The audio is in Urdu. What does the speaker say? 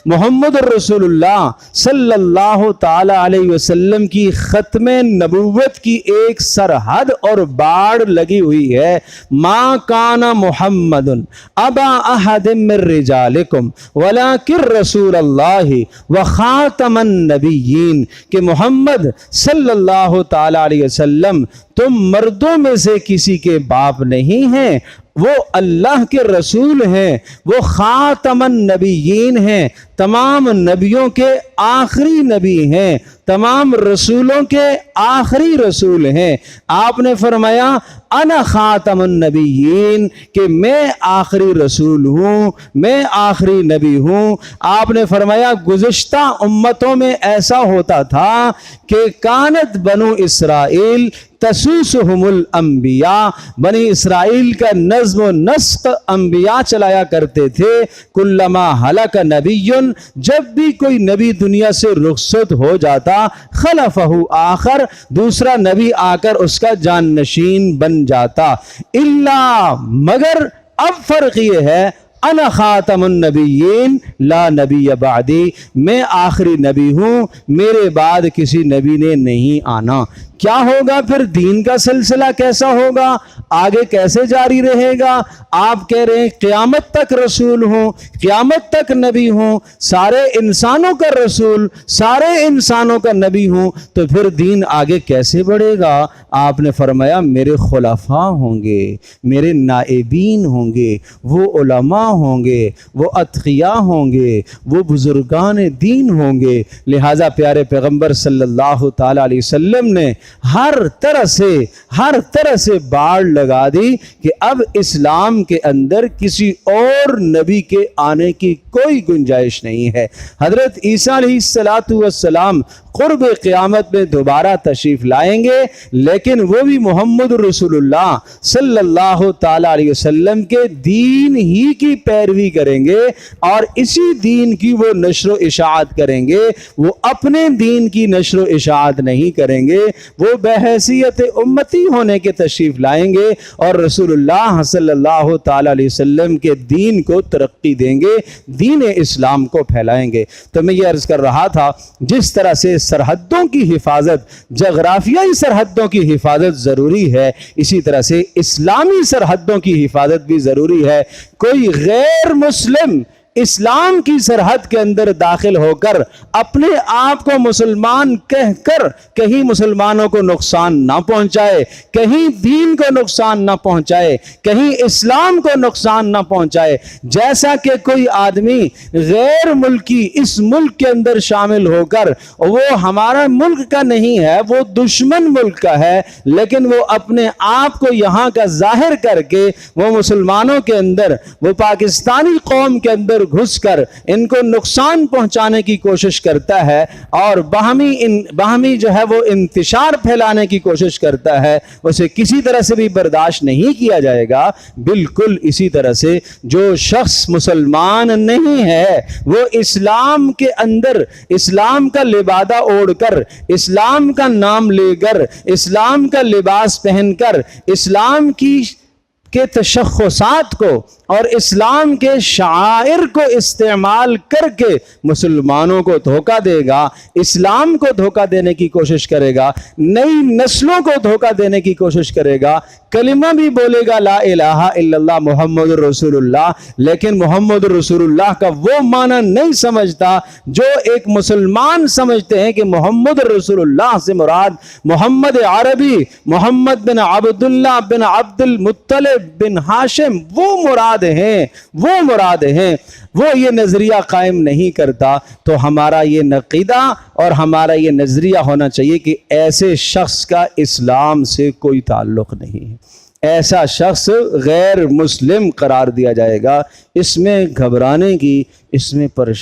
محمد رسولullah صلی اللہ تعالی علیہ وسلم کی ختم نبوت کی ایک سرحد اور باڑ لگی ہوئی ہے۔ ما کان محمد ابا احد من رجالکم ولکن رسول اللہ وخاتم النبیین، کہ محمد صلی اللہ تعالی علیہ وسلم تم مردوں میں سے کسی کے باپ نہیں ہیں، وہ اللہ کے رسول ہیں، وہ خاتم النبیین ہیں، تمام نبیوں کے آخری نبی ہیں، تمام رسولوں کے آخری رسول ہیں۔ آپ نے فرمایا انا خاتم النبیین، کہ میں آخری رسول ہوں، میں آخری نبی ہوں۔ آپ نے فرمایا گزشتہ امتوں میں ایسا ہوتا تھا کہ کانت بنو اسرائیل تسوسہم الانبیاء، بنی اسرائیل کا نظم و نسق انبیاء چلایا کرتے تھے۔ کلما ہلک نبی، جب بھی کوئی نبی دنیا سے رخصت ہو جاتا، خلفہ آخر، دوسرا نبی آ کر اس کا جان نشین بن جاتا۔ الا، مگر اب فرق یہ ہے، انا خاتم النبیین لا نبی بعدی، میں آخری نبی ہوں، میرے بعد کسی نبی نے نہیں آنا۔ کیا ہوگا پھر؟ دین کا سلسلہ کیسا ہوگا؟ آگے کیسے جاری رہے گا؟ آپ کہہ رہے ہیں قیامت تک رسول ہوں، قیامت تک نبی ہوں، سارے انسانوں کا رسول، سارے انسانوں کا نبی ہوں، تو پھر دین آگے کیسے بڑھے گا؟ آپ نے فرمایا میرے خلفاء ہوں گے، میرے نائبین ہوں گے، وہ علماء ہوں گے، وہ اتقیاء ہوں گے، وہ بزرگان دین ہوں گے۔ لہٰذا پیارے پیغمبر صلی اللہ تعالی علیہ وسلم نے ہر طرح سے باڑ لگا دی کہ اب اسلام کے اندر کسی اور نبی کے آنے کی کوئی گنجائش نہیں ہے۔ حضرت عیسیٰ علیہ السلام قرب قیامت میں دوبارہ تشریف لائیں گے، لیکن وہ بھی محمد رسول اللہ صلی اللہ تعالی علیہ وسلم کے دین ہی کی پیروی کریں گے، اور اسی دین کی وہ نشر و اشاعت کریں گے۔ وہ اپنے دین کی نشر و اشاعت نہیں کریں گے، وہ بحیثیت امتی ہونے کے تشریف لائیں گے اور رسول اللہ صلی اللہ تعالی علیہ وسلم کے دین کو ترقی دیں گے، دین اسلام کو پھیلائیں گے۔ تو میں یہ عرض کر رہا تھا، جس طرح سے سرحدوں کی حفاظت، جغرافیائی سرحدوں کی حفاظت ضروری ہے، اسی طرح سے اسلامی سرحدوں کی حفاظت بھی ضروری ہے۔ کوئی غیر مسلم اسلام کی سرحد کے اندر داخل ہو کر اپنے آپ کو مسلمان کہہ کر کہیں مسلمانوں کو نقصان نہ پہنچائے، کہیں دین کو نقصان نہ پہنچائے، کہیں اسلام کو نقصان نہ پہنچائے۔ جیسا کہ کوئی آدمی غیر ملکی اس ملک کے اندر شامل ہو کر، وہ ہمارا ملک کا نہیں ہے، وہ دشمن ملک کا ہے، لیکن وہ اپنے آپ کو یہاں کا ظاہر کر کے وہ مسلمانوں کے اندر، وہ پاکستانی قوم کے اندر گھس کر ان کو نقصان پہنچانے کی کوشش کرتا ہے اور باہمی جو ہے وہ انتشار پھیلانے کی کوشش کرتا ہے، اسے کسی طرح سے بھی برداشت نہیں کیا جائے گا۔ بالکل اسی طرح سے جو شخص مسلمان نہیں ہے، وہ اسلام کے اندر اسلام کا لبادہ اوڑھ کر، اسلام کا نام لے کر، اسلام کا لباس پہن کر، اسلام کے تشخصات کو اور اسلام کے شعائر کو استعمال کر کے مسلمانوں کو دھوکہ دے گا، اسلام کو دھوکہ دینے کی کوشش کرے گا، نئی نسلوں کو دھوکہ دینے کی کوشش کرے گا، کلمہ بھی بولے گا لا الہ الا اللہ محمد رسول اللہ، لیکن محمد رسول اللہ کا وہ معنی نہیں سمجھتا جو ایک مسلمان سمجھتے ہیں کہ محمد رسول اللہ سے مراد محمد عربی، محمد بن عبداللہ بن عبد المطلب بن ہاشم، وہ مراد ہیں، وہ یہ نظریہ قائم نہیں کرتا۔ تو ہمارا یہ عقیدہ اور ہمارا یہ نظریہ ہونا چاہیے کہ ایسے شخص کا اسلام سے کوئی تعلق نہیں ہے، ایسا شخص غیر مسلم قرار دیا جائے گا۔ اس میں گھبرانے کی، اس میں پریشانی